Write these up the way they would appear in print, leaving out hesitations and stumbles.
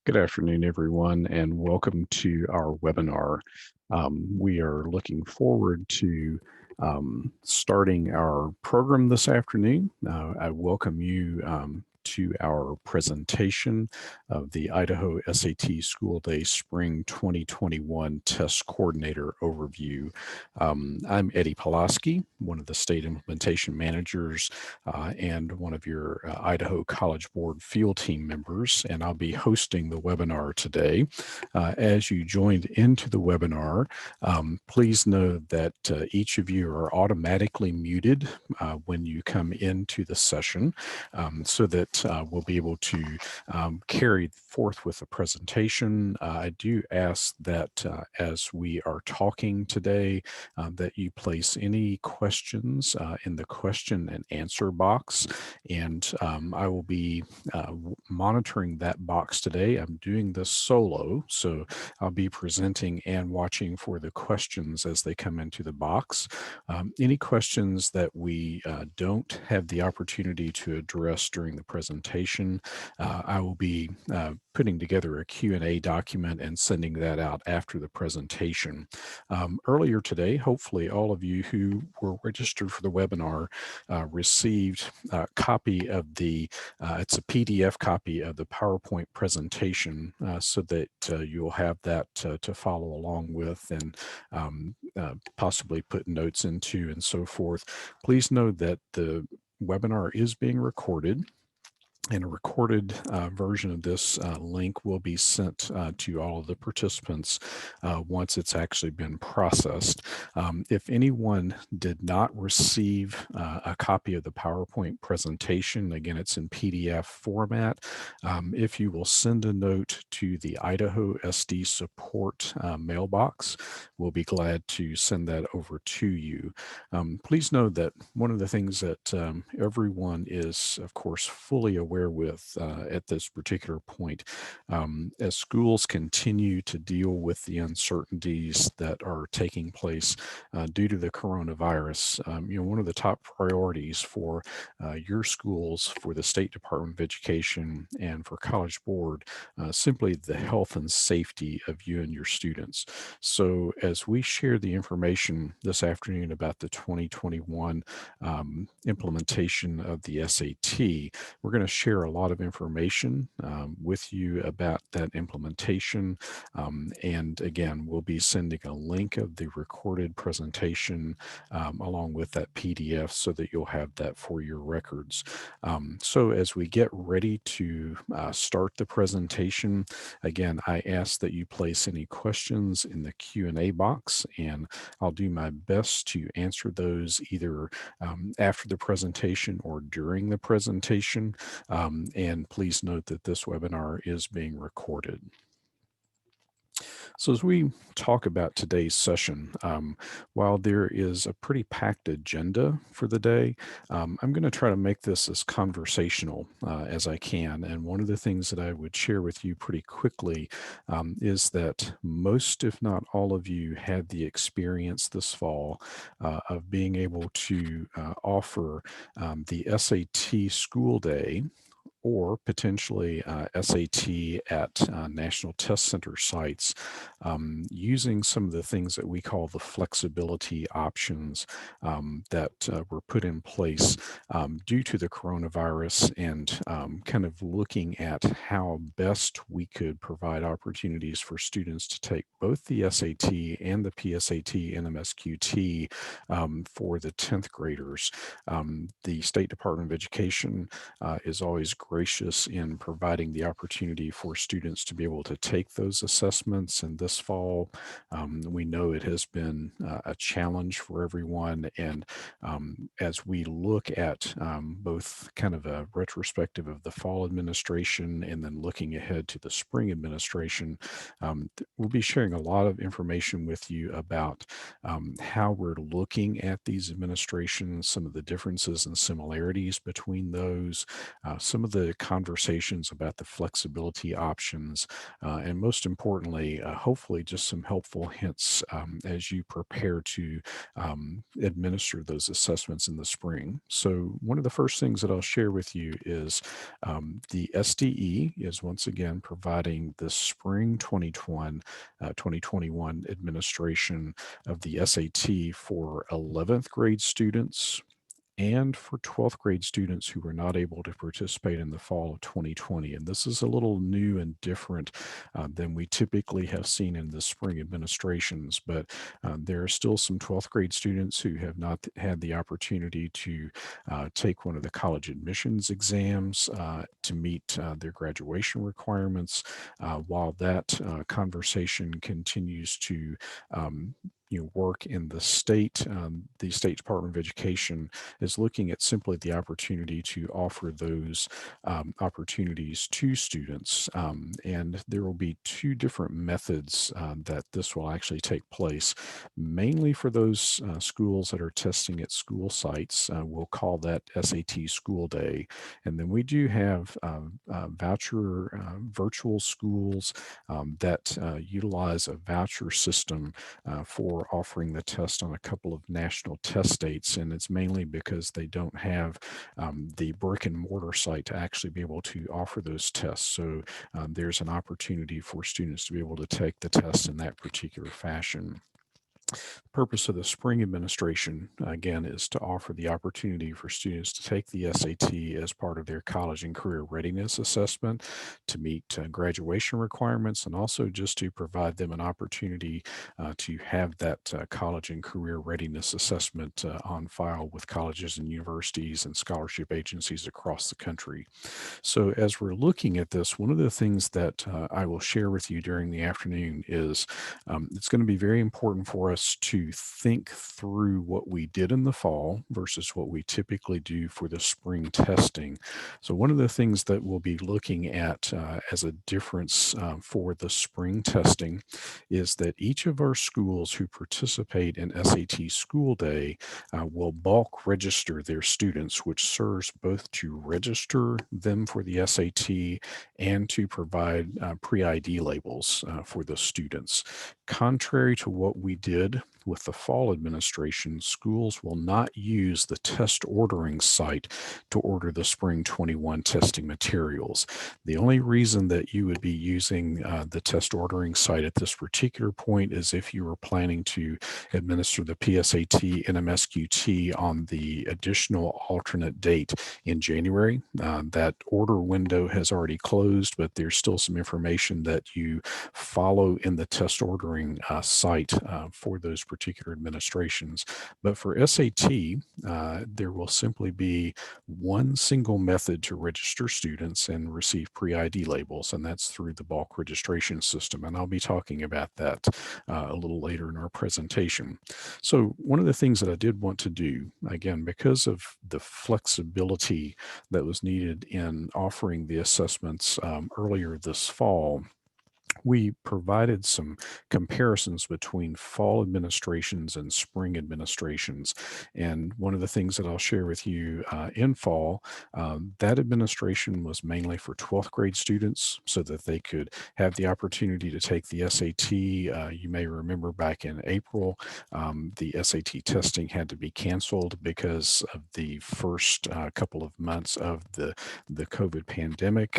Good afternoon, everyone, and welcome to our webinar. We are looking forward to starting our program this afternoon. I welcome you to our presentation of the Idaho SAT School Day Spring 2021 Test Coordinator Overview. I'm Eddie Pulaski, one of the state implementation managers and one of your Idaho College Board field team members, and I'll be hosting the webinar today. As you joined into the webinar, please know that each of you are automatically muted when you come into the session so that we'll be able to carry forth with the presentation. I do ask that as we are talking today, that you place any questions in the question and answer box, and I will be monitoring that box today. I'm doing this solo, so I'll be presenting and watching for the questions as they come into the box. Any questions that we don't have the opportunity to address during the presentation, I will be putting together a Q&A document and sending that out after the presentation. Earlier today, hopefully all of you who were registered for the webinar received a copy of it's a PDF copy of the PowerPoint presentation so that you'll have that to follow along with and possibly put notes into and so forth. Please know that the webinar is being recorded, and a recorded version of this link will be sent to all of the participants once it's actually been processed. If anyone did not receive a copy of the PowerPoint presentation, again, it's in PDF format. If you will send a note to the Idaho SD support mailbox, we'll be glad to send that over to you. Please know that one of the things that everyone is, of course, fully aware with at this particular point, as schools continue to deal with the uncertainties that are taking place due to the coronavirus. One of the top priorities for your schools, for the State Department of Education, and for College Board, simply the health and safety of you and your students. So as we share the information this afternoon about the 2021 implementation of the SAT, we're going to share a lot of information with you about that implementation. And again, we'll be sending a link of the recorded presentation along with that PDF so that you'll have that for your records. So as we get ready to start the presentation, again, I ask that you place any questions in the Q&A box, and I'll do my best to answer those either after the presentation or during the presentation. And please note that this webinar is being recorded. So as we talk about today's session, while there is a pretty packed agenda for the day, I'm going to try to make this as conversational as I can. And one of the things that I would share with you pretty quickly is that most, if not all of you, had the experience this fall of being able to offer the SAT school day or potentially SAT at National Test Center sites using some of the things that we call the flexibility options that were put in place due to the coronavirus, and kind of looking at how best we could provide opportunities for students to take both the SAT and the PSAT and MSQT for the 10th graders. The State Department of Education is always gracious in providing the opportunity for students to be able to take those assessments. And this fall, we know it has been a challenge for everyone. And as we look at both kind of a retrospective of the fall administration and then looking ahead to the spring administration, we'll be sharing a lot of information with you about how we're looking at these administrations, some of the differences and similarities between those, some of the the conversations about the flexibility options, and most importantly, hopefully just some helpful hints as you prepare to administer those assessments in the spring. So one of the first things that I'll share with you is the SDE is once again providing the spring 2021 administration of the SAT for 11th grade students and for 12th grade students who were not able to participate in the fall of 2020. And this is a little new and different than we typically have seen in the spring administrations, but there are still some 12th grade students who have not had the opportunity to take one of the college admissions exams to meet their graduation requirements. While that conversation continues to work in the state Department of Education is looking at simply the opportunity to offer those opportunities to students. And there will be two different methods that this will actually take place, mainly for those schools that are testing at school sites. We'll call that SAT School Day. And then we do have voucher virtual schools that utilize a voucher system for offering the test on a couple of national test dates. And it's mainly because they don't have the brick and mortar site to actually be able to offer those tests. So there's an opportunity for students to be able to take the test in that particular fashion. The purpose of the spring administration, again, is to offer the opportunity for students to take the SAT as part of their college and career readiness assessment to meet graduation requirements, and also just to provide them an opportunity to have that college and career readiness assessment on file with colleges and universities and scholarship agencies across the country. So as we're looking at this, one of the things that I will share with you during the afternoon is it's going to be very important for us to think through what we did in the fall versus what we typically do for the spring testing. So one of the things that we'll be looking at as a difference for the spring testing is that each of our schools who participate in SAT School Day will bulk register their students, which serves both to register them for the SAT and to provide pre-ID labels for the students. Contrary to what we did with the fall administration, schools will not use the test ordering site to order the spring 21 testing materials. The only reason that you would be using the test ordering site at this particular point is if you were planning to administer the PSAT and MSQT on the additional alternate date in January. That order window has already closed, but there's still some information that you follow in the test ordering site for those particular administrations. But for SAT, there will simply be one single method to register students and receive pre-ID labels, and that's through the bulk registration system. And I'll be talking about that a little later in our presentation. So one of the things that I did want to do, again, because of the flexibility that was needed in offering the assessments earlier this fall, we provided some comparisons between fall administrations and spring administrations. And one of the things that I'll share with you in fall, that administration was mainly for 12th grade students so that they could have the opportunity to take the SAT. You may remember back in April, the SAT testing had to be canceled because of the first couple of months of the COVID pandemic.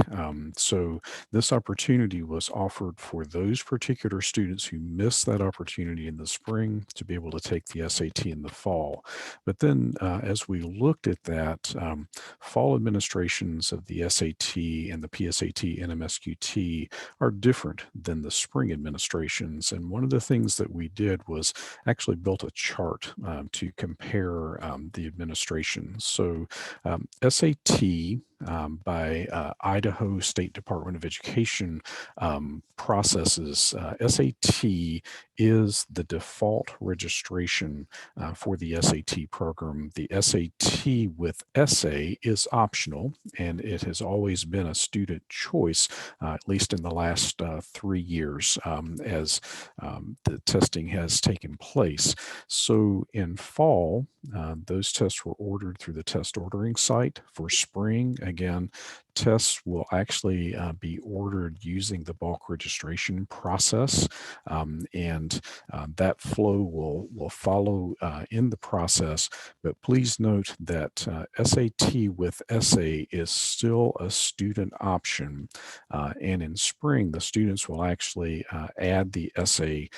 So this opportunity was offered for those particular students who missed that opportunity in the spring to be able to take the SAT in the fall. But then as we looked at that, fall administrations of the SAT and the PSAT and MSQT are different than the spring administrations. And one of the things that we did was actually built a chart to compare the administrations. So SAT by Idaho State Department of Education processes. SAT is the default registration for the SAT program. The SAT with essay is optional, and it has always been a student choice, at least in the last 3 years as the testing has taken place. So in fall, those tests were ordered through the test ordering site. For spring, again, tests will actually be ordered using the bulk registration process, and that flow will follow in the process. But please note that SAT with essay is still a student option, and in spring, the students will actually add the essay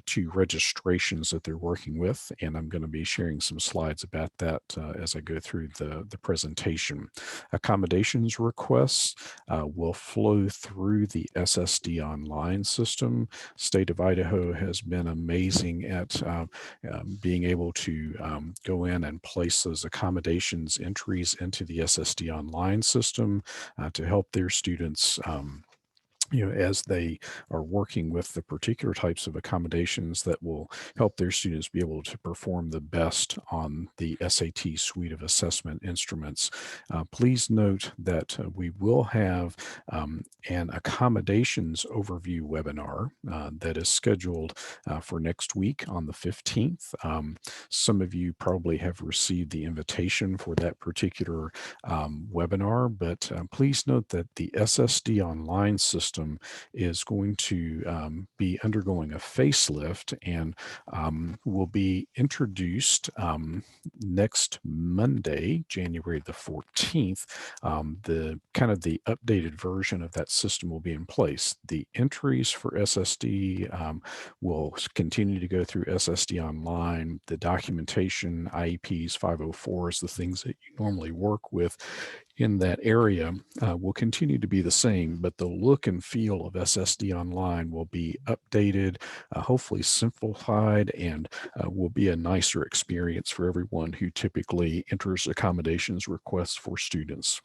to registrations that they're working with, and I'm going to be sharing some slides about that as I go through the presentation. Accommodations requests will flow through the SSD online system. State of Idaho has been amazing at being able to go in and place those accommodations entries into the SSD online system to help their students as they are working with the particular types of accommodations that will help their students be able to perform the best on the SAT suite of assessment instruments. Please note that we will have an accommodations overview webinar that is scheduled for next week on the 15th. Some of you probably have received the invitation for that particular webinar, but please note that the SSD online system is going to be undergoing a facelift and will be introduced next Monday, January the 14th. The updated version of that system will be in place. The entries for SSD will continue to go through SSD online. The documentation, IEPs, 504s, the things that you normally work with in that area will continue to be the same, but the look and feel of SSD Online will be updated, hopefully simplified, and will be a nicer experience for everyone who typically enters accommodations requests for students.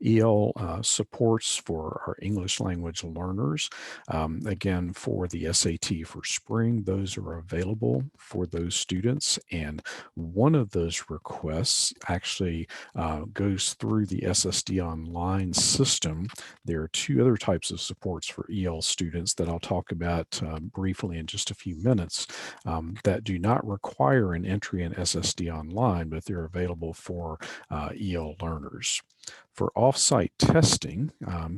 EL supports for our English language learners. Again, for the SAT for spring, those are available for those students. And one of those requests actually goes through the SSD Online system. There are two other types of supports for EL students that I'll talk about briefly in just a few minutes that do not require an entry in SSD Online, but they're available for EL learners. For offsite testing,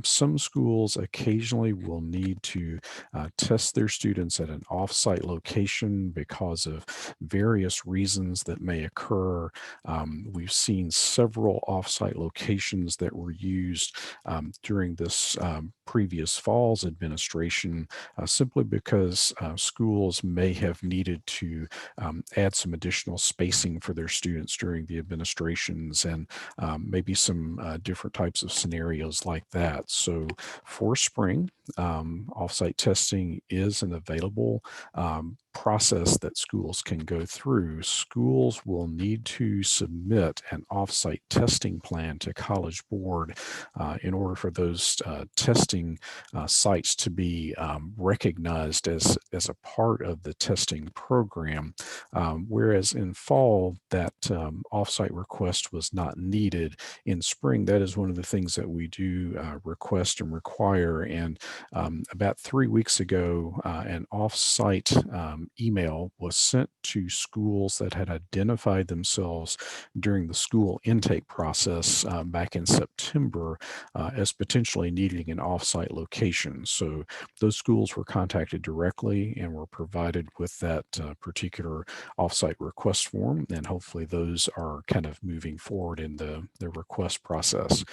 some schools occasionally will need to test their students at an offsite location because of various reasons that may occur. We've seen several offsite locations that were used during this previous fall's administration simply because schools may have needed to add some additional spacing for their students during the administrations and maybe some different types of scenarios like that. So for spring, offsite testing is an available process that schools can go through. Schools will need to submit an offsite testing plan to College Board in order for those testing sites to be recognized as a part of the testing program. Whereas in fall, that offsite request was not needed. In spring, that is one of the things that we do request and require. And about 3 weeks ago, an offsite email was sent to schools that had identified themselves during the school intake process back in September as potentially needing an offsite location. So those schools were contacted directly and were provided with that particular offsite request form, and hopefully those are kind of moving forward in the request process.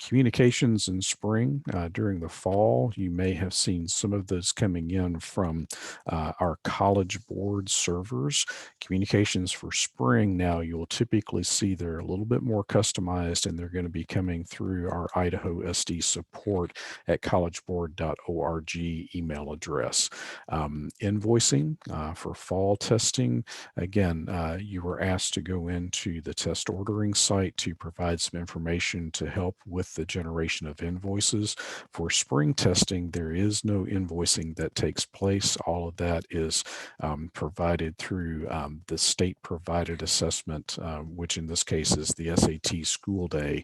Communications in spring, during the fall, you may have seen some of those coming in from our College Board servers. Communications for spring now, you'll typically see they're a little bit more customized, and they're going to be coming through our Idaho SD support at collegeboard.org email address. Invoicing for fall testing, again, you were asked to go into the test ordering site to provide some information to help with the generation of invoices. For spring testing, there is no invoicing that takes place. All of that is provided through the state-provided assessment, which in this case is the SAT school day.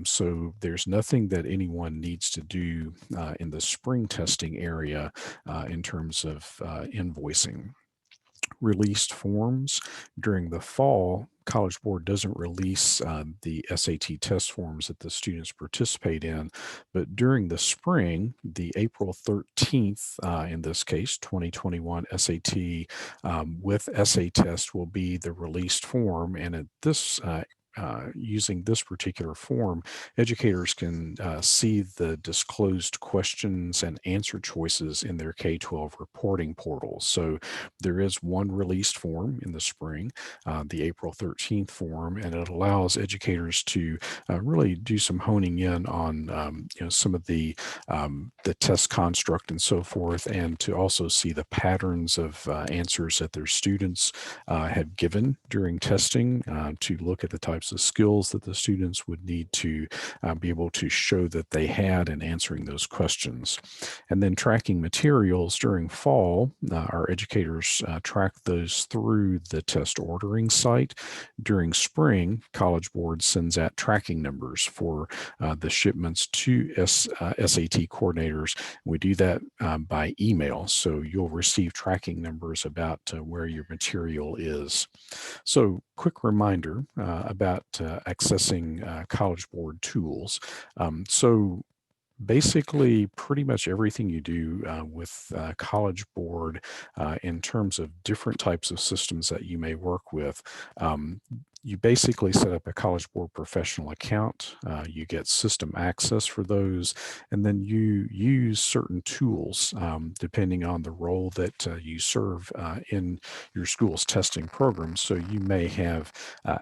So there's nothing that anyone needs to do in the spring testing area in terms of invoicing. Released forms during the fall, College Board doesn't release the SAT test forms that the students participate in, but during the spring, the April 13th, in this case, 2021 SAT with essay test will be the released form. And at this using this particular form, educators can see the disclosed questions and answer choices in their K-12 reporting portal. So there is one released form in the spring, the April 13th form, and it allows educators to really do some honing in on some of the test construct and so forth, and to also see the patterns of answers that their students have given during testing, to look at the types of skills that the students would need to be able to show that they had in answering those questions. And then tracking materials during fall, our educators track those through the test ordering site. During spring, College Board sends out tracking numbers for the shipments to SAT coordinators. We do that by email, so you'll receive tracking numbers about where your material is. So, quick reminder about accessing College Board tools. So, basically, pretty much everything you do with College Board in terms of different types of systems that you may work with, you basically set up a College Board professional account. You get system access for those, and then you use certain tools depending on the role that you serve in your school's testing program. So you may have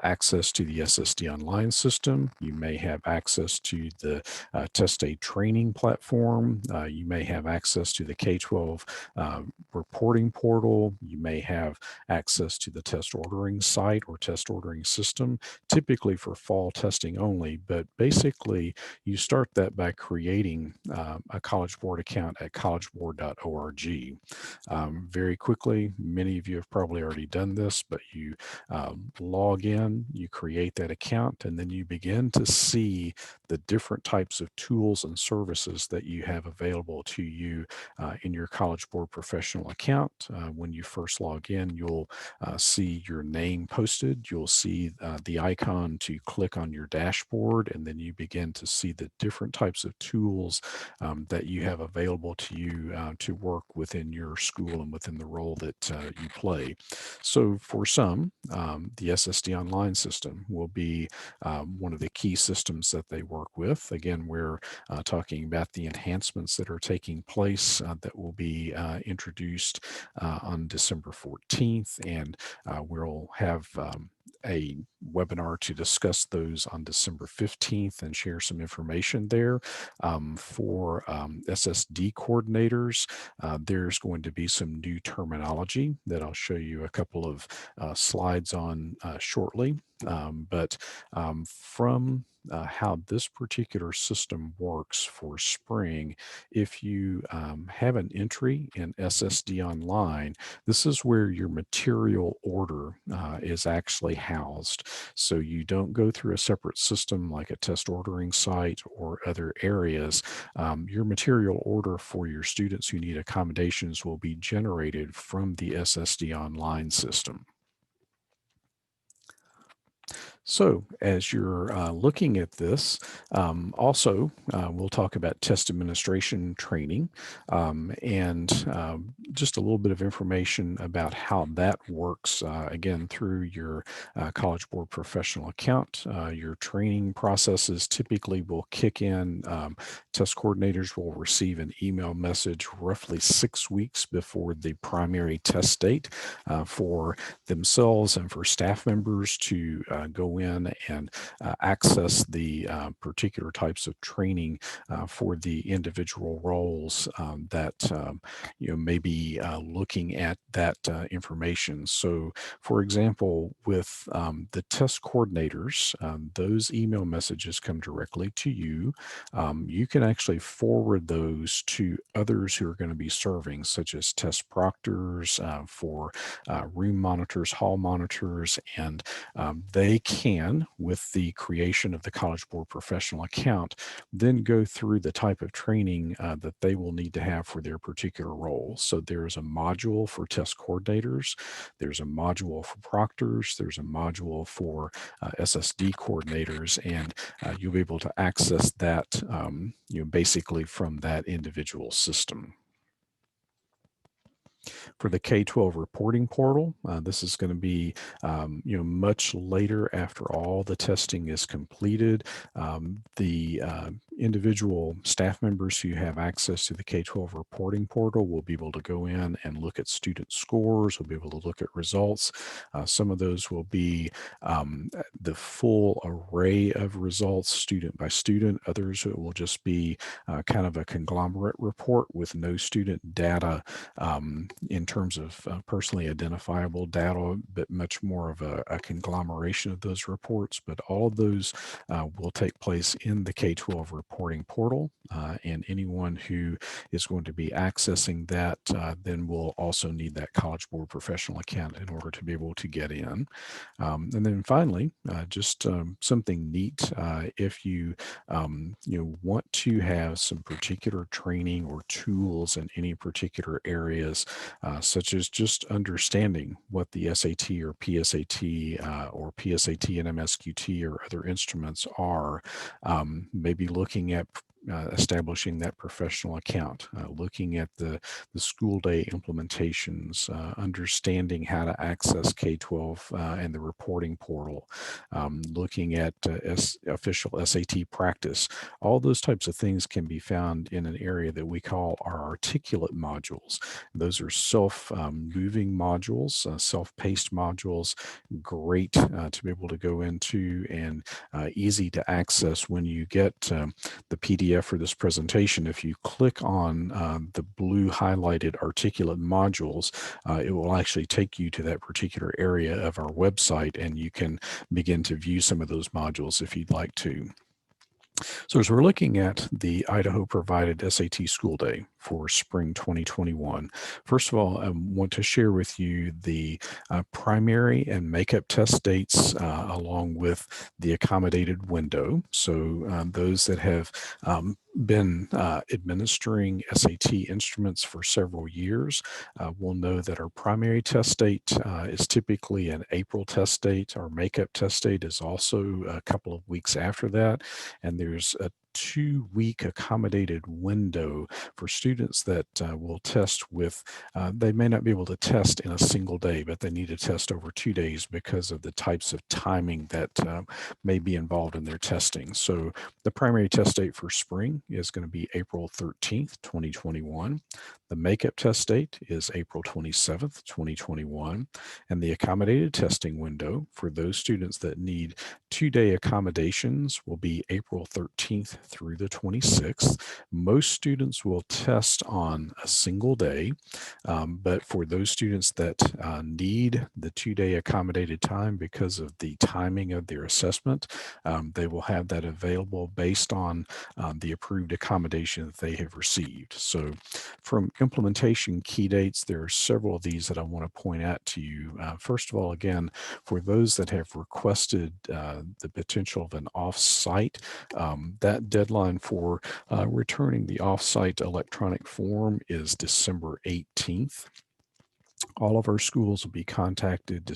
access to the SSD online system. You may have access to the test aid training platform. You may have access to the K-12 reporting portal. You may have access to the test ordering site or test ordering system, typically for fall testing only. But basically, you start that by creating a College Board account at collegeboard.org. Very quickly, many of you have probably already done this, but you log in, you create that account, and then you begin to see the different types of tools and services that you have available to you in your College Board professional account. When you first log in, you'll see your name posted. You'll see the icon to click on your dashboard, and then you begin to see the different types of tools that you have available to you to work within your school and within the role that you play. So for some, the SSD online system will be one of the key systems that they work with. Again, we're talking about the enhancements that are taking place that will be introduced on December 14th, and we'll have a webinar to discuss those on December 15th and share some information there. For SSD coordinators, there's going to be some new terminology that I'll show you a couple of slides on shortly. From how this particular system works for spring, if you have an entry in SSD Online, this is where your material order is actually housed. So you don't go through a separate system like a test ordering site or other areas. Your material order for your students who need accommodations will be generated from the SSD Online system. So as you're looking at this, also we'll talk about test administration training and just a little bit of information about how that works, again, through your College Board professional account. Your training processes typically will kick in. Test coordinators will receive an email message roughly 6 weeks before the primary test date for themselves and for staff members to go in and access the particular types of training for the individual roles that may be looking at that information. So, for example, with the test coordinators, those email messages come directly to you. You can actually forward those to others who are going to be serving, such as test proctors for room monitors, hall monitors, and they can can, with the creation of the College Board professional account, then go through the type of training that they will need to have for their particular role. So there's a module for test coordinators, there's a module for proctors, there's a module for SSD coordinators, and you'll be able to access that basically from that individual system. For the K-12 reporting portal, this is going to be much later after all the testing is completed. The individual staff members who have access to the K-12 reporting portal will be able to go in and look at student scores, will be able to look at results. Some of those will be the full array of results student by student. Others, it will just be kind of a conglomerate report with no student data in terms of personally identifiable data, but much more of a conglomeration of those reports. But all of those will take place in the K-12 reporting portal, and anyone who is going to be accessing that then will also need that College Board professional account in order to be able to get in. And then finally, just something neat, if you want to have some particular training or tools in any particular areas, such as just understanding what the SAT or PSAT or PSAT and MSQT or other instruments are, maybe looking at establishing that professional account, looking at the school day implementations, understanding how to access K-12 and the reporting portal, looking at official SAT practice. All those types of things can be found in an area that we call our articulate modules. Those are self-moving modules, self-paced modules, great to be able to go into and easy to access when you get the PDF for this presentation. If you click on the blue highlighted articulate modules, it will actually take you to that particular area of our website, and you can begin to view some of those modules if you'd like to. So as we're looking at the Idaho provided SAT school day for spring 2021, first of all, I want to share with you the primary and makeup test dates along with the accommodated window. So those that have been administering SAT instruments for several years will know that our primary test date is typically an April test date. Our makeup test date is also a couple of weeks after that, and there's a 2-week accommodated window for students that will test with, they may not be able to test in a single day, but they need to test over 2 days because of the types of timing that may be involved in their testing. So the primary test date for spring is going to be April 13th, 2021. The makeup test date is April 27th, 2021. And the accommodated testing window for those students that need 2-day accommodations will be April 13th through the 26th. Most students will test on a single day, but for those students that need the 2-day accommodated time because of the timing of their assessment, they will have that available based on the approved accommodation that they have received. So from implementation key dates, there are several of these that I want to point out to you. First of all, again, for those that have requested the potential of an off-site, that deadline for returning the off-site electronic form is December 18th. All of our schools will be contacted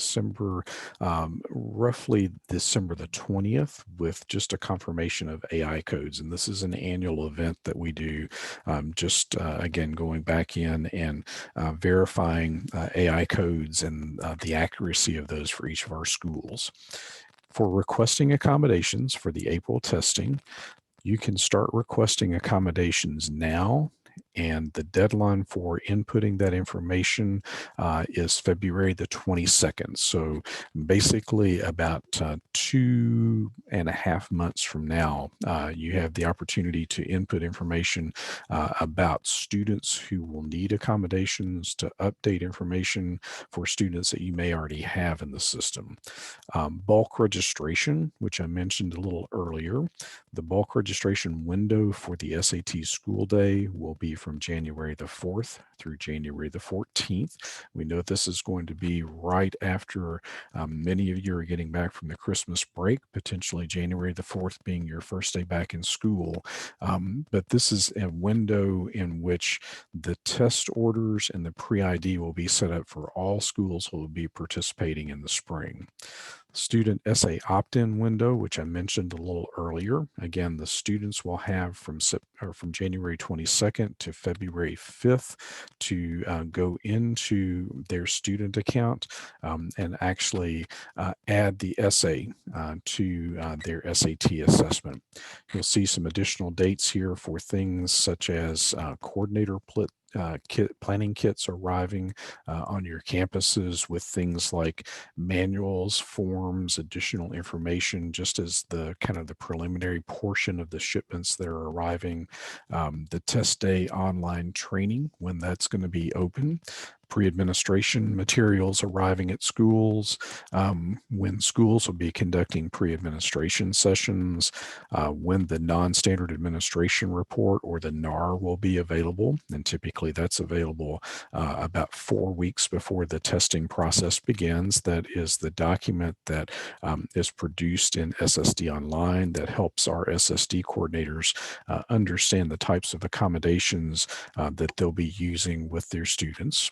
roughly December the 20th with just a confirmation of AI codes. And this is an annual event that we do, again, going back in and verifying AI codes and the accuracy of those for each of our schools. For requesting accommodations for the April testing, you can start requesting accommodations now, and the deadline for inputting that information is February the 22nd. So basically about 2.5 months from now, you have the opportunity to input information about students who will need accommodations, to update information for students that you may already have in the system. Bulk registration, which I mentioned a little earlier, the bulk registration window for the SAT school day will be be from January the 4th through January the 14th. We know this is going to be right after many of you are getting back from the Christmas break, potentially January the 4th being your first day back in school. But this is a window in which the test orders and the pre-ID will be set up for all schools who will be participating in the spring. Student essay opt-in window, which I mentioned a little earlier. Again, the students will have from January 22nd to February 5th to go into their student account and actually add the essay to their SAT assessment. You'll see some additional dates here for things such as coordinator planning kits arriving on your campuses with things like manuals, forms, additional information, just as the kind of the preliminary portion of the shipments that are arriving. The test day online training, when that's going to be open. Pre-administration materials arriving at schools, when schools will be conducting pre-administration sessions, when the non-standard administration report or the NAR will be available, and typically that's available about 4 weeks before the testing process begins. That is the document that is produced in SSD Online that helps our SSD coordinators understand the types of accommodations that they'll be using with their students.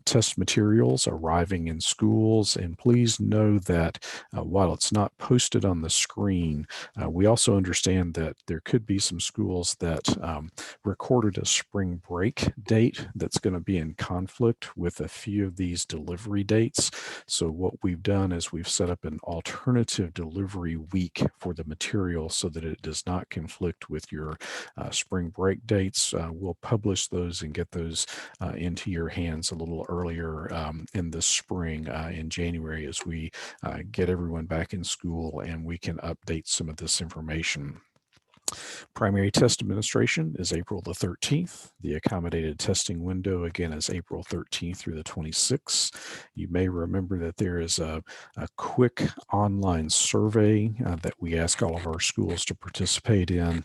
Test materials arriving in schools, and please know that while it's not posted on the screen, we also understand that there could be some schools that recorded a spring break date that's going to be in conflict with a few of these delivery dates. So what we've done is we've set up an alternative delivery week for the material so that it does not conflict with your spring break dates. We'll publish those and get those into your hands a little earlier in the spring in January as we get everyone back in school and we can update some of this information. Primary test administration is April the 13th. The accommodated testing window, again, is April 13th through the 26th. You may remember that there is a quick online survey that we ask all of our schools to participate in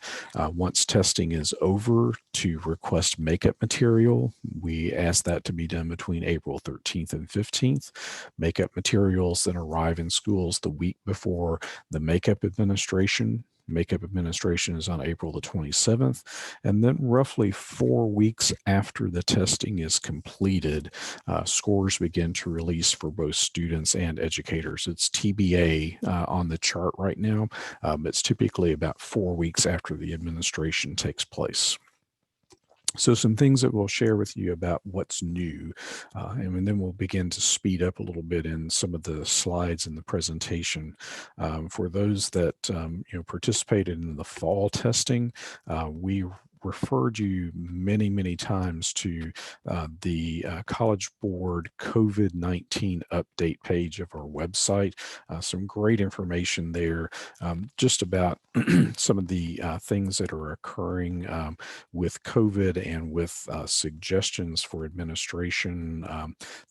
once testing is over to request makeup material. We ask that to be done between April 13th and 15th. Makeup materials that arrive in schools the week before the makeup administration. Makeup administration is on April the 27th, and then roughly 4 weeks after the testing is completed, scores begin to release for both students and educators. It's TBA on the chart right now. It's typically about 4 weeks after the administration takes place. So some things that we'll share with you about what's new, and then we'll begin to speed up a little bit in some of the slides in the presentation. For those that participated in the fall testing, we referred you many times to the College Board COVID-19 update page of our website. Some great information there just about some of the things that are occurring with COVID and with suggestions for administration,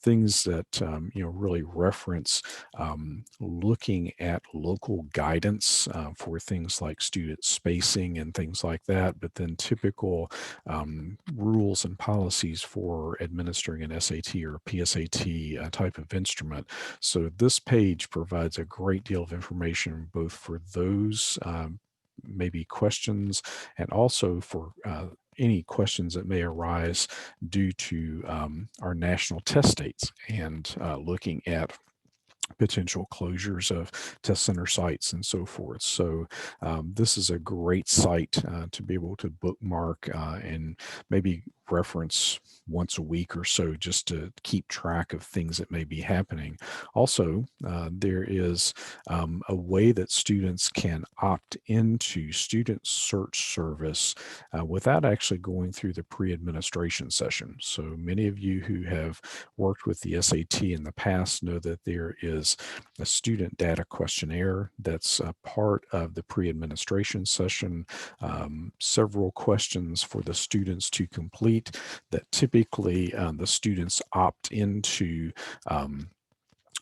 things that really reference looking at local guidance for things like student spacing and things like that, but then typical rules and policies for administering an SAT or PSAT type of instrument. So this page provides a great deal of information both for those maybe questions and also for any questions that may arise due to our national test dates and looking at potential closures of test center sites and so forth. So this is a great site to be able to bookmark and maybe reference once a week or so just to keep track of things that may be happening. Also, there is a way that students can opt into Student Search Service without actually going through the pre-administration session. So many of you who have worked with the SAT in the past know that there is a student data questionnaire that's a part of the pre-administration session, several questions for the students to complete that typically the students opt into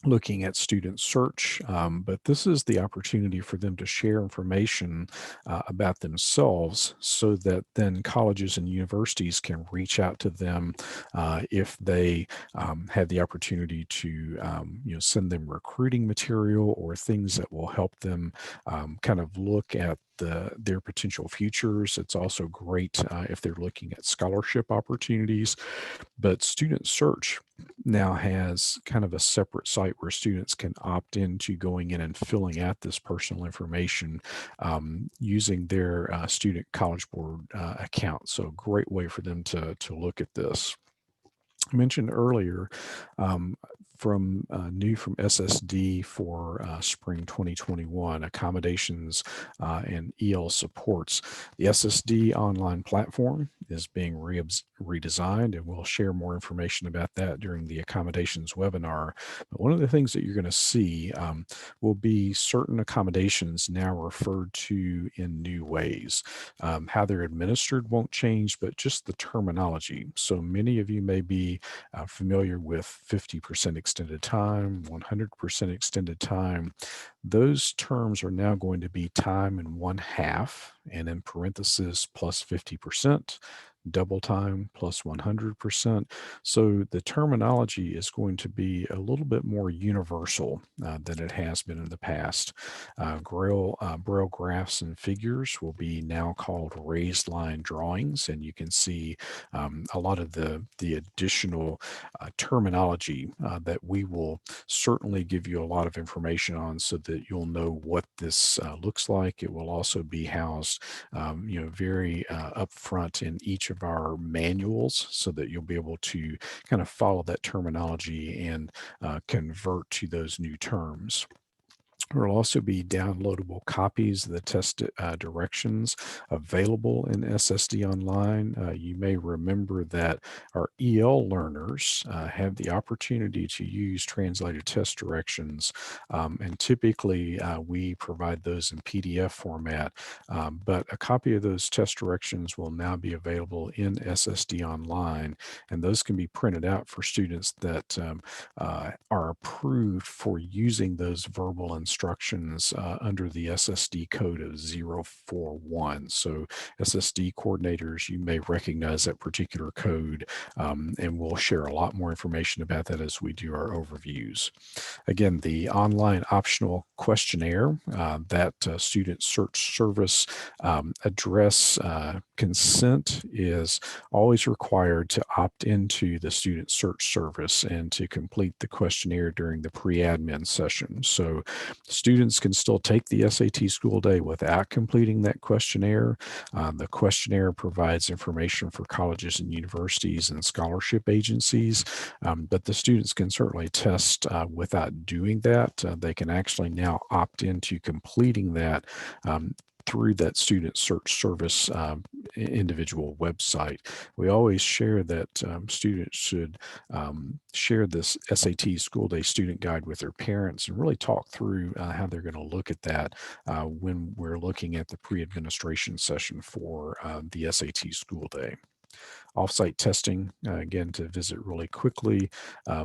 looking at student search, but this is the opportunity for them to share information about themselves so that then colleges and universities can reach out to them if they have the opportunity to send them recruiting material or things that will help them kind of look at their potential futures. It's also great if they're looking at scholarship opportunities. But Student Search now has kind of a separate site where students can opt into going in and filling out this personal information using their student college board account. So, great way for them to look at this. I mentioned earlier from new from SSD for spring 2021 accommodations and EL supports. The SSD online platform is being redesigned, and we'll share more information about that during the accommodations webinar. But one of the things that you're going to see will be certain accommodations now referred to in new ways. How they're administered won't change, but just the terminology. So many of you may be familiar with 50% extended time, 100% extended time. Those terms are now going to be time and 1/2, and in parentheses plus 50%, double time plus 100%. So the terminology is going to be a little bit more universal than it has been in the past. Braille graphs and figures will be now called raised line drawings, and you can see a lot of the additional terminology that we will certainly give you a lot of information on so that you'll know what this looks like. It will also be housed, very upfront in each of our manuals so that you'll be able to kind of follow that terminology and convert to those new terms. There will also be downloadable copies of the test directions available in SSD Online. You may remember that our EL learners have the opportunity to use translated test directions, and typically we provide those in PDF format, but a copy of those test directions will now be available in SSD Online, and those can be printed out for students that are approved for using those verbal instructions under the SSD code of 041. So SSD coordinators, you may recognize that particular code, and we'll share a lot more information about that as we do our overviews. Again, the online optional questionnaire, that student search service address consent is always required to opt into the student search service and to complete the questionnaire during the pre-admin session. So students can still take the SAT school day without completing that questionnaire. The questionnaire provides information for colleges and universities and scholarship agencies, but the students can certainly test without doing that. They can actually now opt into completing that through that student search service individual website. We always share that students should share this SAT school day student guide with their parents and really talk through how they're going to look at that when we're looking at the pre-administration session for the SAT school day. Offsite testing, again, to visit really quickly,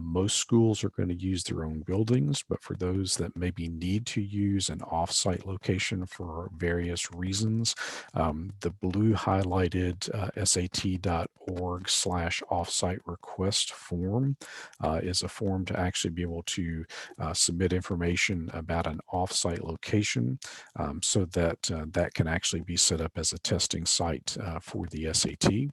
most schools are going to use their own buildings, but for those that maybe need to use an offsite location for various reasons, the blue highlighted sat.org/offsite request form is a form to actually be able to submit information about an offsite location, so that that can actually be set up as a testing site for the SAT.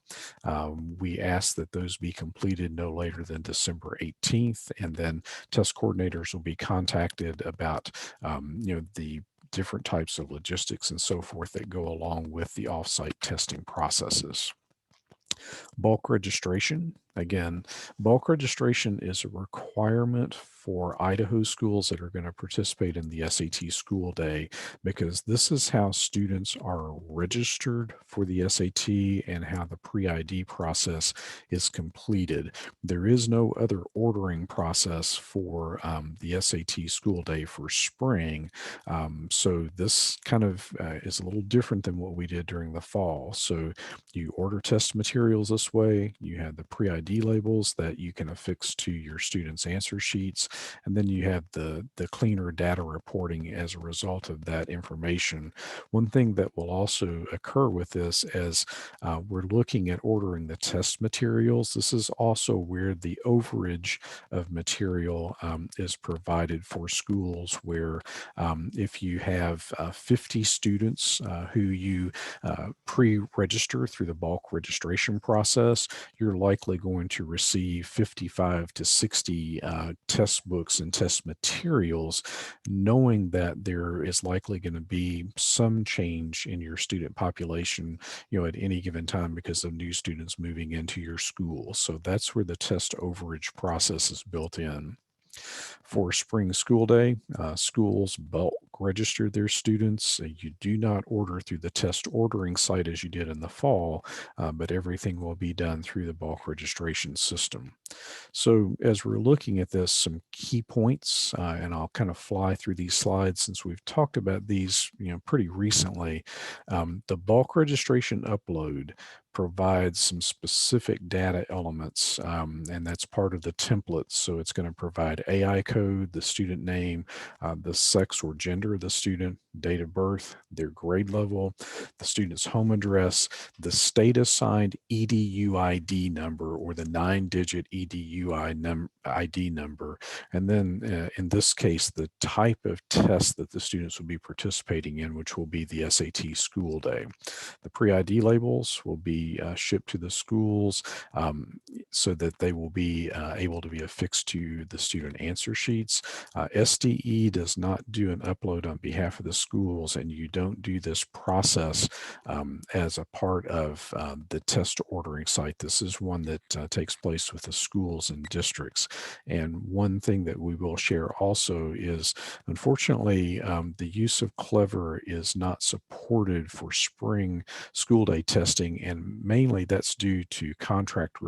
We ask that those be completed no later than December 18th, and then test coordinators will be contacted about the different types of logistics and so forth that go along with the offsite testing processes. Bulk registration. Again, bulk registration is a requirement for Idaho schools that are going to participate in the SAT school day, because this is how students are registered for the SAT and how the pre-ID process is completed. There is no other ordering process for the SAT school day for spring. So this kind of is a little different than what we did during the fall. So you order test materials this way, you have the pre-ID pre-ID labels that you can affix to your students' answer sheets. And then you have the cleaner data reporting as a result of that information. One thing that will also occur with this as we're looking at ordering the test materials, this is also where the overage of material is provided for schools where if you have 50 students who you pre-register through the bulk registration process, you're likely going to receive 55 to 60 test books and test materials, knowing that there is likely going to be some change in your student population, at any given time because of new students moving into your school. So that's where the test overage process is built in. For spring school day, schools bulk register their students. You do not order through the test ordering site as you did in the fall, but everything will be done through the bulk registration system. So as we're looking at this, some key points, and I'll kind of fly through these slides since we've talked about these, pretty recently. The bulk registration upload provides some specific data elements, and that's part of the template. So it's going to provide AI code, the student name, the sex or gender of the student, date of birth, their grade level, the student's home address, the state assigned EDU ID number or the 9-digit EDU ID number, and then in this case, the type of test that the students will be participating in, which will be the SAT school day. The pre-ID labels will be shipped to the schools so that they will be able to be affixed to the student answer sheets. SDE does not do an upload on behalf of the schools, and you don't do this process as a part of the test ordering site. This is one that takes place with the schools and districts. And one thing that we will share also is, unfortunately, the use of Clever is not supported for spring school day testing, and mainly that's due to contract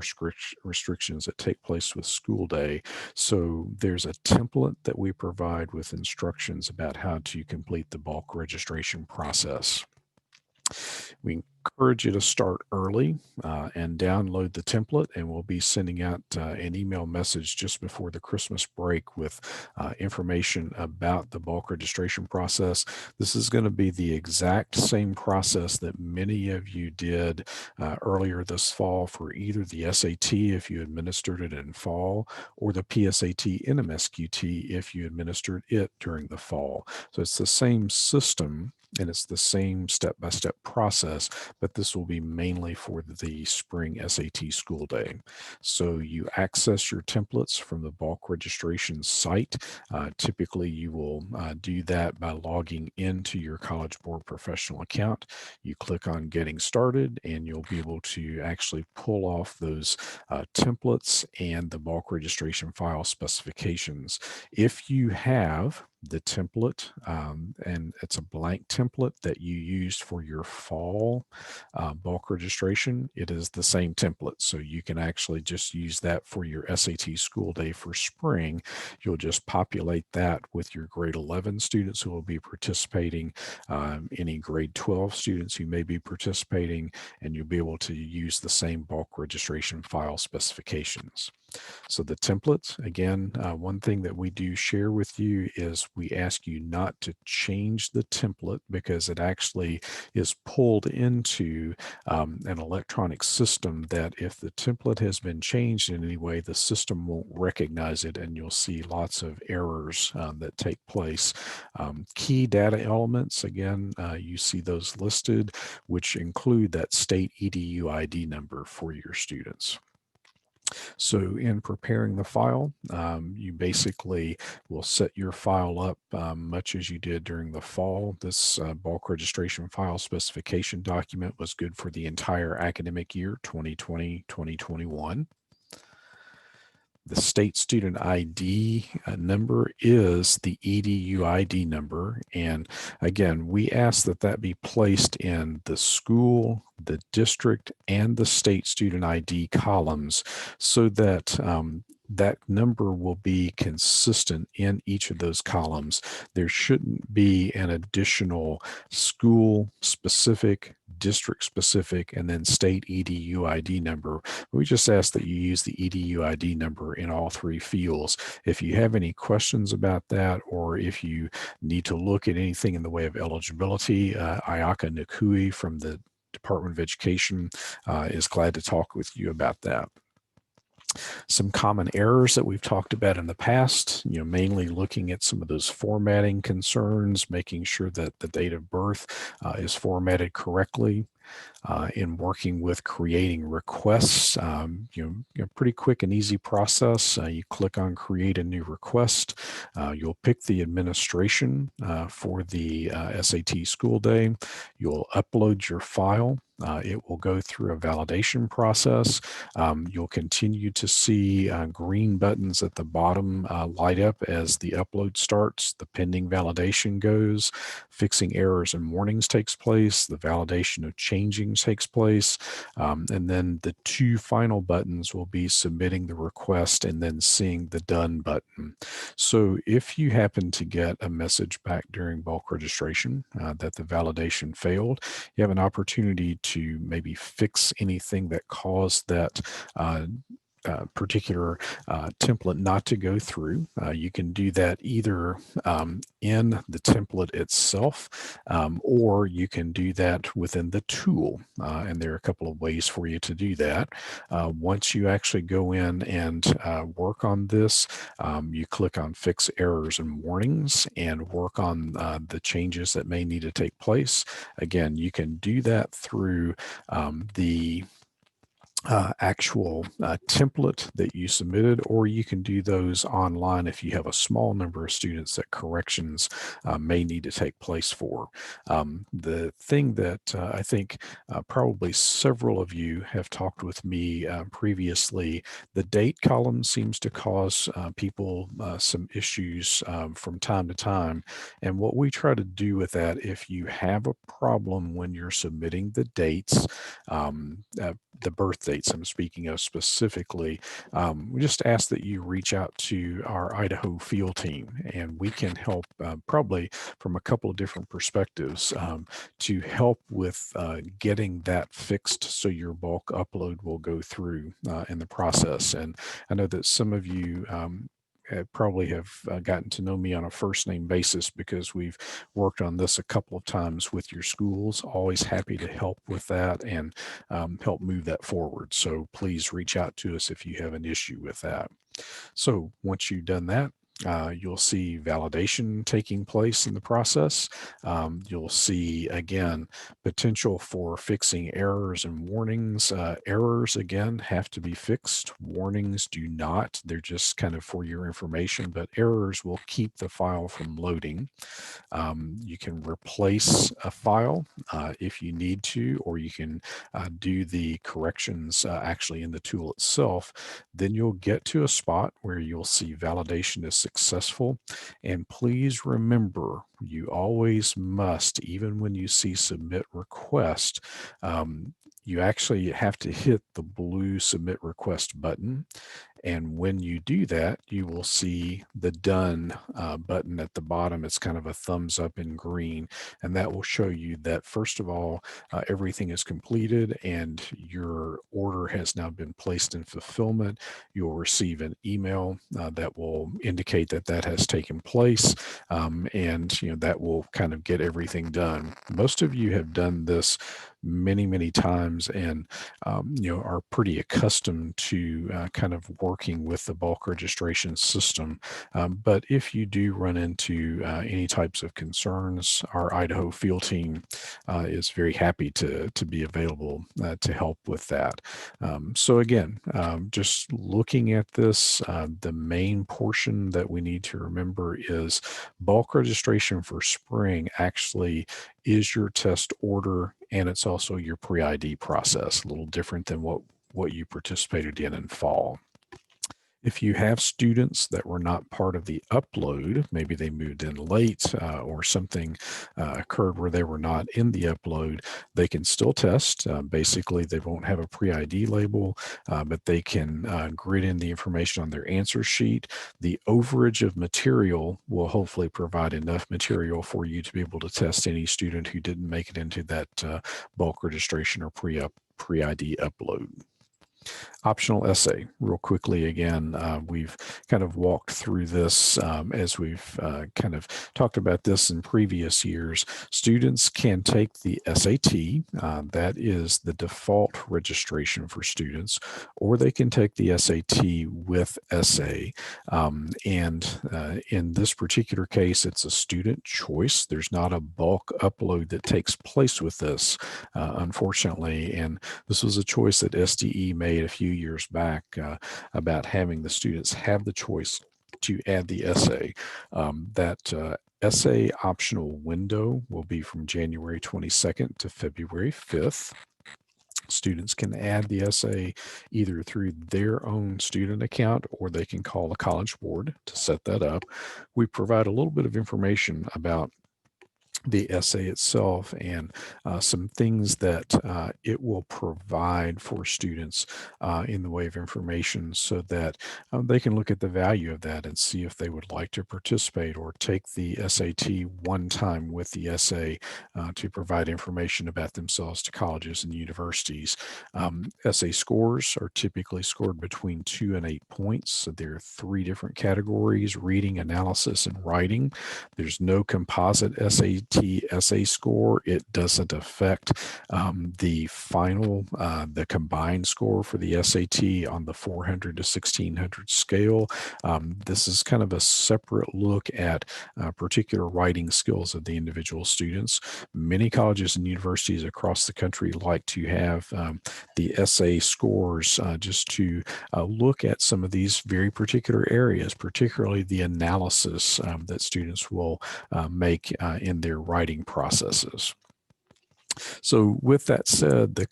restrictions that take place with school day. So there's a template that we provide with instructions about how to complete the bulk registration process. We encourage you to start early and download the template, and we'll be sending out an email message just before the Christmas break with information about the bulk registration process. This is going to be the exact same process that many of you did earlier this fall for either the SAT if you administered it in fall, or the PSAT NMSQT if you administered it during the fall. So it's the same system and it's the same step-by-step process, but this will be mainly for the spring SAT school day. So you access your templates from the bulk registration site. Typically, you will do that by logging into your College Board professional account. You click on Getting Started, and you'll be able to actually pull off those templates and the bulk registration file specifications. If you have the template, and it's a blank template that you used for your fall bulk registration, it is the same template. So you can actually just use that for your SAT school day for spring. You'll just populate that with your grade 11 students who will be participating, any grade 12 students who may be participating, and you'll be able to use the same bulk registration file specifications. So the templates, again, one thing that we do share with you is we ask you not to change the template because it actually is pulled into an electronic system that if the template has been changed in any way, the system won't recognize it and you'll see lots of errors that take place. Key data elements, again, you see those listed, which include that state EDU ID number for your students. So in preparing the file, you basically will set your file up much as you did during the fall. This bulk registration file specification document was good for the entire academic year, 2020-2021. The state student ID number is the EDU ID number. And again, we ask that that be placed in the school, the district, and the state student ID columns so that that number will be consistent in each of those columns. There shouldn't be an additional school-specific, district specific, and then state EDU ID number. We just ask that you use the EDU ID number in all three fields. If you have any questions about that, or if you need to look at anything in the way of eligibility, Ayaka Nakui from the Department of Education is glad to talk with you about that. Some common errors that we've talked about in the past, mainly looking at some of those formatting concerns, making sure that the date of birth is formatted correctly. In working with creating requests, pretty quick and easy process. You click on create a new request. You'll pick the administration for the SAT school day. You'll upload your file. It will go through a validation process. You'll continue to see green buttons at the bottom light up as the upload starts. The pending validation goes. Fixing errors and warnings takes place. The validation of changing takes place. And then the two final buttons will be submitting the request and then seeing the done button. So if you happen to get a message back during bulk registration that the validation failed, you have an opportunity to maybe fix anything that caused that particular template not to go through. You can do that either in the template itself, or you can do that within the tool. And there are a couple of ways for you to do that. Once you actually go in and work on this, you click on Fix Errors and Warnings and work on the changes that may need to take place. Again, you can do that through the actual template that you submitted, or you can do those online if you have a small number of students that corrections may need to take place for. The thing that I think probably several of you have talked with me previously, the date column seems to cause people some issues from time to time. And what we try to do with that, if you have a problem when you're submitting the dates, the birth dates I'm speaking of specifically, we just ask that you reach out to our Idaho field team, and we can help probably from a couple of different perspectives to help with getting that fixed so your bulk upload will go through in the process. And I know that some of you probably have gotten to know me on a first name basis because we've worked on this a couple of times with your schools. Always happy to help with that and help move that forward. So please reach out to us if you have an issue with that. So once you've done that, you'll see validation taking place in the process. You'll see, again, potential for fixing errors and warnings. Errors, again, have to be fixed. Warnings do not. They're just kind of for your information, but errors will keep the file from loading. You can replace a file if you need to, or you can do the corrections actually in the tool itself. Then you'll get to a spot where you'll see validation is successful. And please remember, you always must, even when you see submit request, you actually have to hit the blue submit request button. And when you do that, you will see the done button at the bottom. It's kind of a thumbs up in green. And that will show you that, first of all, everything is completed and your order has now been placed in fulfillment. You'll receive an email that will indicate that that has taken place. And that will kind of get everything done. Most of you have done this many times and are pretty accustomed to kind of working with the bulk registration system. But if you do run into any types of concerns, our Idaho field team is very happy to be available to help with that. So again, just looking at this, the main portion that we need to remember is bulk registration for spring actually is your test order, and it's also your pre-ID process, a little different than what you participated in fall. If you have students that were not part of the upload, maybe they moved in late or something occurred where they were not in the upload, they can still test. Basically, they won't have a pre-ID label, but they can grid in the information on their answer sheet. The overage of material will hopefully provide enough material for you to be able to test any student who didn't make it into that bulk registration or pre-ID upload. Optional essay, real quickly again, we've kind of walked through this as we've kind of talked about this in previous years. Students can take the SAT, that is the default registration for students, or they can take the SAT with essay. And in this particular case, it's a student choice. There's not a bulk upload that takes place with this, unfortunately. And this was a choice that SDE made a few years back about having the students have the choice to add the essay. That essay optional window will be from January 22nd to February 5th. Students can add the essay either through their own student account or they can call the College Board to set that up. We provide a little bit of information about the essay itself and some things that it will provide for students in the way of information so that they can look at the value of that and see if they would like to participate or take the SAT one time with the essay to provide information about themselves to colleges and universities. Essay scores are typically scored between 2 and 8 points. So there are 3 different categories: reading, analysis, and writing. There's no composite SAT essay score. It doesn't affect the final, the combined score for the SAT on the 400 to 1600 scale. This is kind of a separate look at particular writing skills of the individual students. Many colleges and universities across the country like to have the essay scores just to look at some of these very particular areas, particularly the analysis that students will make in their writing processes. So with that said, the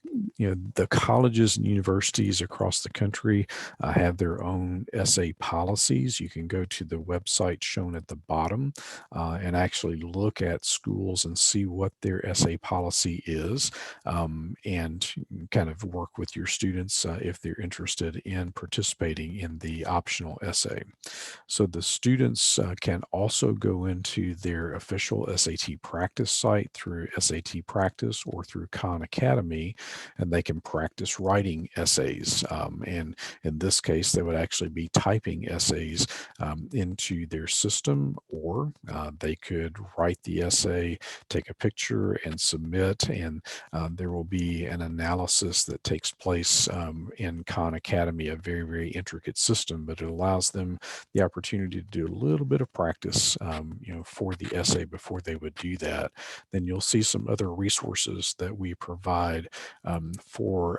colleges and universities across the country have their own essay policies. You can go to the website shown at the bottom and actually look at schools and see what their essay policy is, and kind of work with your students if they're interested in participating in the optional essay. So the students can also go into their official SAT practice site through SAT Practice or through Khan Academy, and they can practice writing essays. And in this case, they would actually be typing essays into their system, or they could write the essay, take a picture, and submit. And there will be an analysis that takes place in Khan Academy, a very, very intricate system, but it allows them the opportunity to do a little bit of practice, for the essay before they would do that. Then you'll see some other resources that we provide for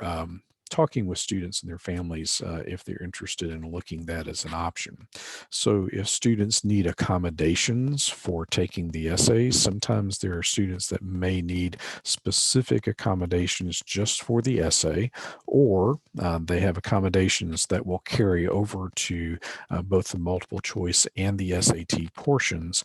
talking with students and their families if they're interested in looking that as an option. So if students need accommodations for taking the essays, sometimes there are students that may need specific accommodations just for the essay, or they have accommodations that will carry over to both the multiple choice and the SAT portions.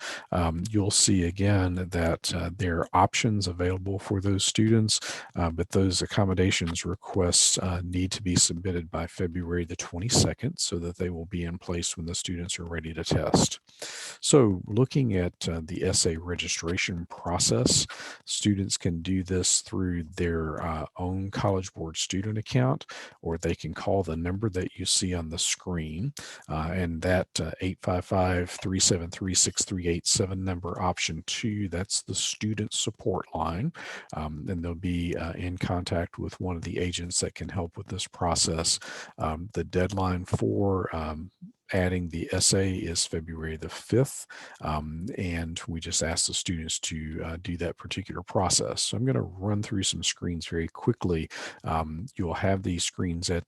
You'll see again that there are options available for those students, but those accommodations requests need to be submitted by February the 22nd so that they will be in place when the students are ready to test. So looking at the essay registration process, students can do this through their own College Board student account, or they can call the number that you see on the screen, and that 855-373-6387 number, option 2, that's the student support line. And they'll be in contact with one of the agents that can help with this process. The deadline for adding the essay is February the 5th, and we just ask the students to do that particular process. So I'm going to run through some screens very quickly. You'll have these screens at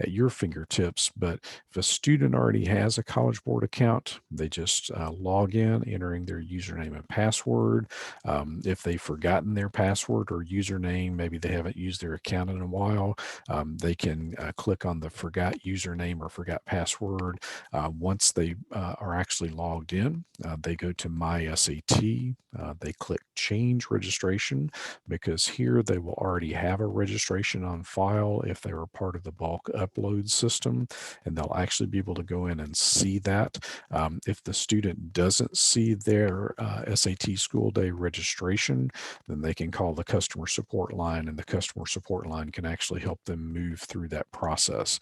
your fingertips, but if a student already has a College Board account, they just log in, entering their username and password. If they've forgotten their password or username, maybe they haven't used their account in a while, they can click on the forgot username or forgot password. Once they are actually logged in, they go to My SAT. They click Change Registration, because here they will already have a registration on file if they were part of the bulk upload system, and they'll actually be able to go in and see that. If the student doesn't see their SAT school day registration, then they can call the customer support line, and the customer support line can actually help them move through that process.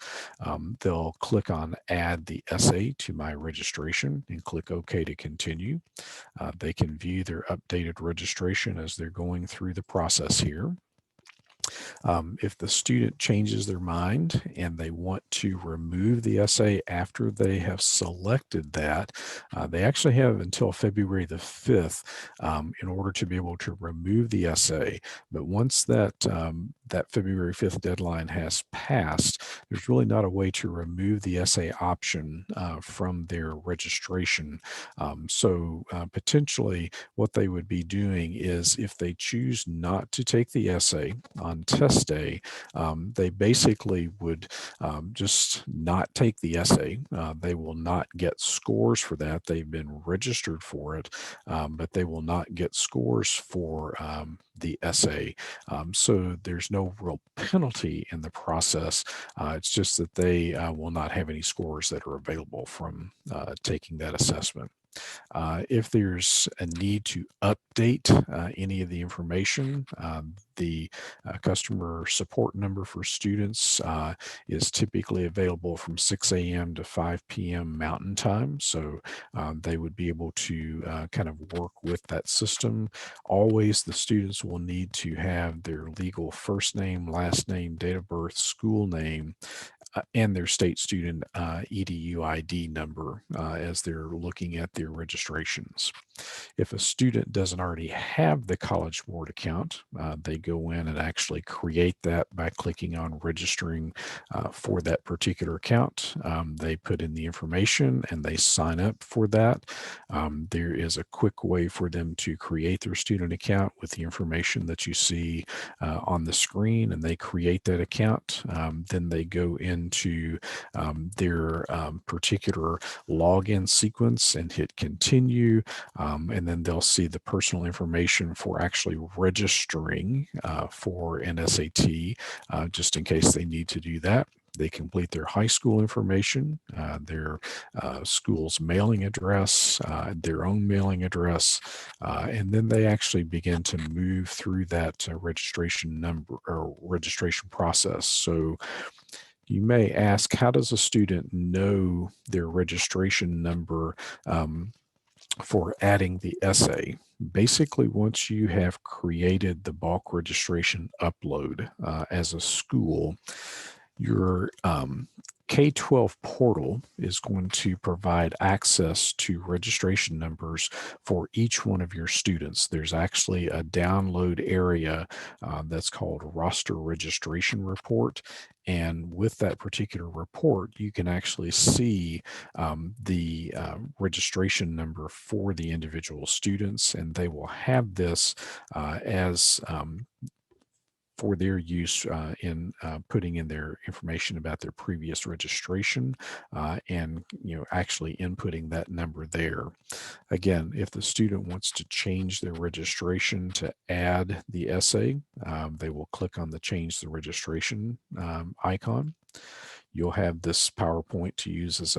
They'll click on Add the essay to my registration and click OK to continue. They can view their updated registration as they're going through the process here. If the student changes their mind and they want to remove the essay after they have selected that, they actually have until February the 5th in order to be able to remove the essay. But once that February 5th deadline has passed, there's really not a way to remove the essay option from their registration. So potentially what they would be doing is, if they choose not to take the essay on test day, they basically would just not take the essay. They will not get scores for that. They've been registered for it, but they will not get scores for the essay. So there's no real penalty in the process. It's just that they will not have any scores that are available from taking that assessment. If there's a need to update any of the information, the customer support number for students is typically available from 6 a.m. to 5 p.m. Mountain Time. So they would be able to kind of work with that system. Always the students will need to have their legal first name, last name, date of birth, school name, and their state student EDU ID number as they're looking at their registrations. If a student doesn't already have the College Board account, they go in and actually create that by clicking on registering for that particular account. They put in the information and they sign up for that. There is a quick way for them to create their student account with the information that you see on the screen, and they create that account. Then they go into their particular login sequence and hit continue. And then they'll see the personal information for actually registering for an SAT, just in case they need to do that. They complete their high school information, their school's mailing address, their own mailing address, and then they actually begin to move through that registration number or registration process. So you may ask, how does a student know their registration number for adding the essay? Basically, once you have created the bulk registration upload as a school, your K-12 portal is going to provide access to registration numbers for each one of your students. There's actually a download area that's called Roster Registration Report. And with that particular report, you can actually see the registration number for the individual students, and they will have this as for their use in putting in their information about their previous registration and actually inputting that number there. Again, if the student wants to change their registration to add the essay, they will click on the change the registration icon. You'll have this PowerPoint to use as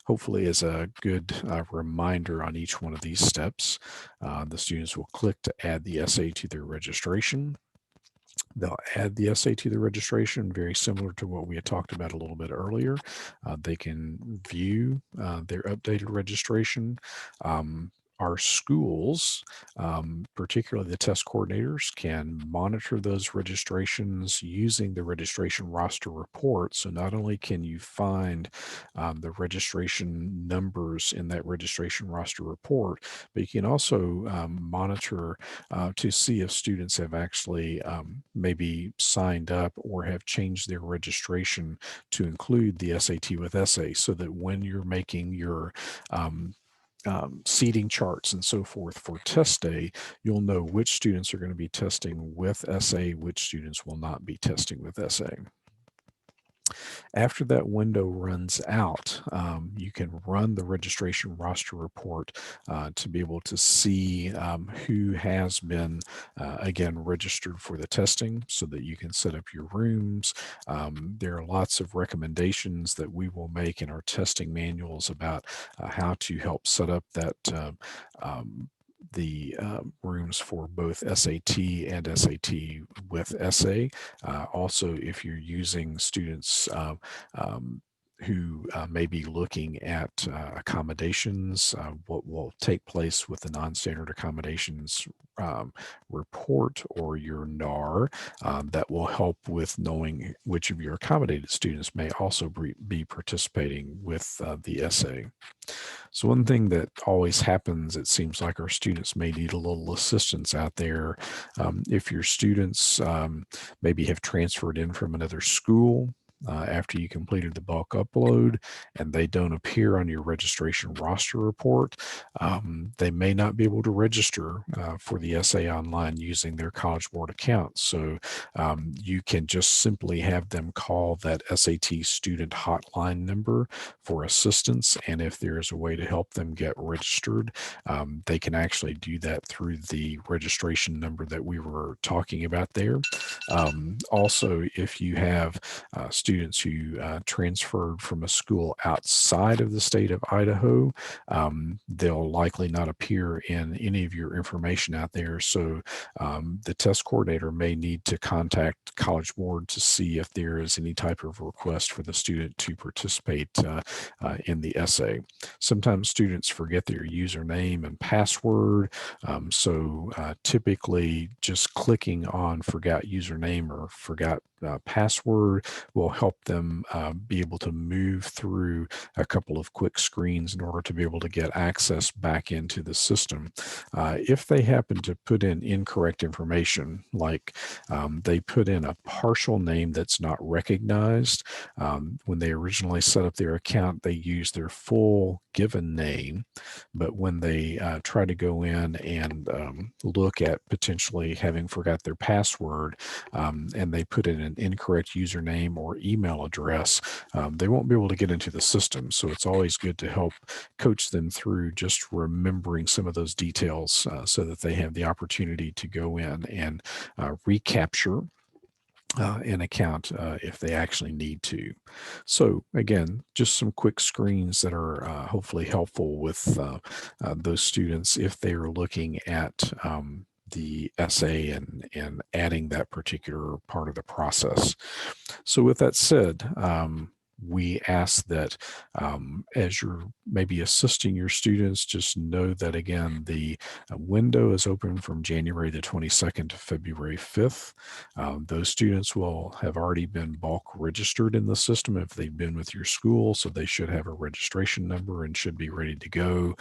hopefully as a good reminder on each one of these steps. The students will click to add the essay to their registration. They'll add the essay to the registration, very similar to what we had talked about a little bit earlier. They can view their updated registration. our schools, particularly the test coordinators, can monitor those registrations using the registration roster report. So not only can you find the registration numbers in that registration roster report, but you can also monitor to see if students have actually maybe signed up or have changed their registration to include the SAT with essay, so that when you're making your seating charts and so forth for test day, you'll know which students are going to be testing with essay, which students will not be testing with essay. After that window runs out, you can run the registration roster report to be able to see who has been, again, registered for the testing so that you can set up your rooms. There are lots of recommendations that we will make in our testing manuals about how to help set up that the rooms for both SAT and SAT with essay. Also, if you're using students who may be looking at accommodations, what will take place with the non-standard accommodations report or your NAR, that will help with knowing which of your accommodated students may also be participating with the essay. So one thing that always happens, it seems like our students may need a little assistance out there. If your students maybe have transferred in from another school, after you completed the bulk upload and they don't appear on your registration roster report, they may not be able to register for the essay online using their College Board account. So you can just simply have them call that SAT student hotline number for assistance. And if there is a way to help them get registered, they can actually do that through the registration number that we were talking about there. Also, if you have students who transferred from a school outside of the state of Idaho, they'll likely not appear in any of your information out there. So the test coordinator may need to contact College Board to see if there is any type of request for the student to participate in the essay. Sometimes students forget their username and password. So typically just clicking on forgot username or forgot password will help them be able to move through a couple of quick screens in order to be able to get access back into the system. If they happen to put in incorrect information, like they put in a partial name that's not recognized, when they originally set up their account, they used their full given name, but when they try to go in and look at potentially having forgot their password, and they put in an incorrect username or email address, they won't be able to get into the system. So it's always good to help coach them through just remembering some of those details so that they have the opportunity to go in and recapture an account if they actually need to. So again, just some quick screens that are hopefully helpful with those students if they are looking at the essay and adding that particular part of the process. So with that said, we ask that as you're maybe assisting your students, just know that again, the window is open from January the 22nd to February 5th. Those students will have already been bulk registered in the system if they've been with your school, so they should have a registration number and should be ready to go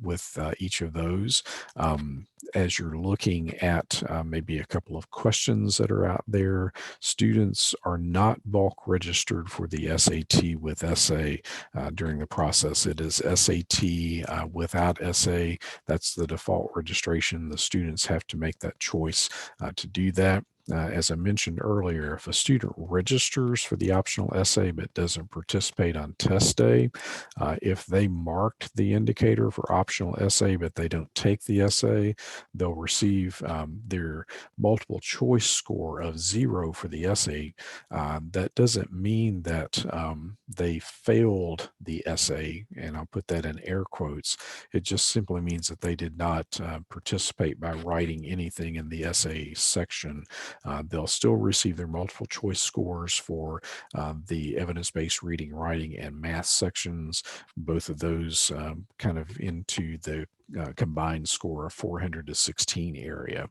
with each of those. As you're looking at maybe a couple of questions that are out there, students are not bulk registered for the SAT with essay during the process. It is SAT without essay. That's the default registration. The students have to make that choice to do that. As I mentioned earlier, if a student registers for the optional essay but doesn't participate on test day, if they marked the indicator for optional essay but they don't take the essay, they'll receive their multiple choice score of 0 for the essay. That doesn't mean that they failed the essay, and I'll put that in air quotes. It just simply means that they did not participate by writing anything in the essay section. They'll still receive their multiple choice scores for the evidence-based reading, writing, and math sections, both of those kind of into the combined score of 400 to 16 area.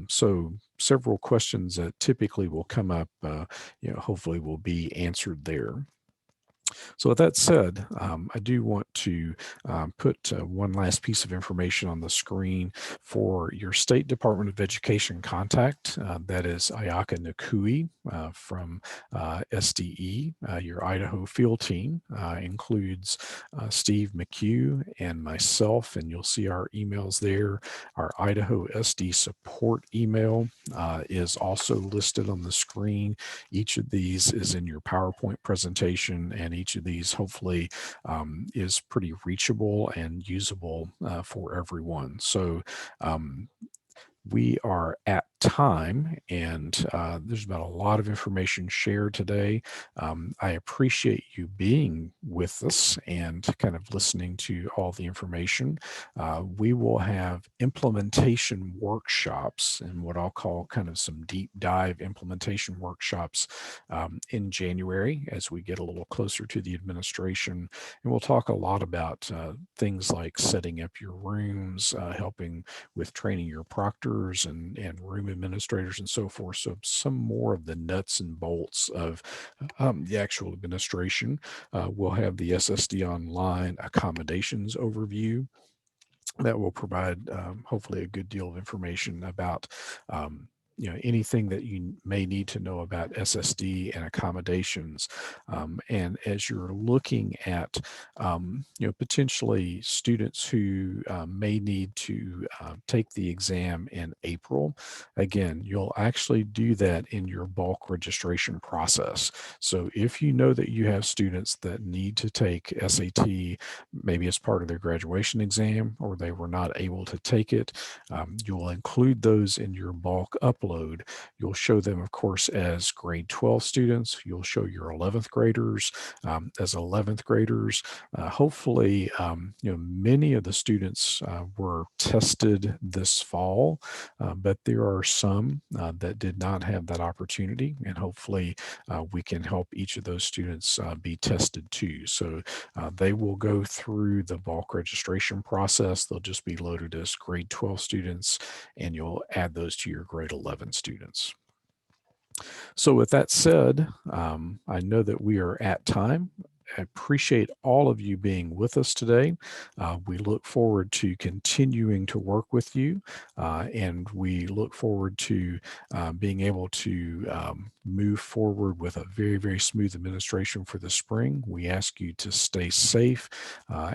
So several questions that typically will come up, hopefully will be answered there. So with that said, I do want to put one last piece of information on the screen for your State Department of Education contact. That is Ayaka Nakui from SDE. Your Idaho field team includes Steve McHugh and myself, and you'll see our emails there. Our Idaho SD support email is also listed on the screen. Each of these is in your PowerPoint presentation, and each of these hopefully is pretty reachable and usable for everyone. So we are at time, and there's been a lot of information shared today. I appreciate you being with us and kind of listening to all the information. We will have implementation workshops and what I'll call kind of some deep dive implementation workshops in January as we get a little closer to the administration. And we'll talk a lot about things like setting up your rooms, helping with training your proctors and room administrators and so forth. So some more of the nuts and bolts of the actual administration. We'll have the SSD Online accommodations overview that will provide hopefully a good deal of information about anything that you may need to know about SSD and accommodations. And as you're looking at potentially students who may need to take the exam in April, again, you'll actually do that in your bulk registration process. So if you know that you have students that need to take SAT maybe as part of their graduation exam, or they were not able to take it, you'll include those in your bulk upload. You'll show them, of course, as grade 12 students. You'll show your 11th graders as 11th graders. Hopefully, many of the students were tested this fall, but there are some that did not have that opportunity, and hopefully we can help each of those students be tested too. So they will go through the bulk registration process. They'll just be loaded as grade 12 students, and you'll add those to your grade 11 students. So with that said, I know that we are at time. I appreciate all of you being with us today. We look forward to continuing to work with you, and we look forward to being able to move forward with a very, very smooth administration for the spring. We ask you to stay safe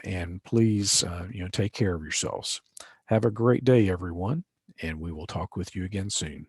and please, take care of yourselves. Have a great day, everyone, and we will talk with you again soon.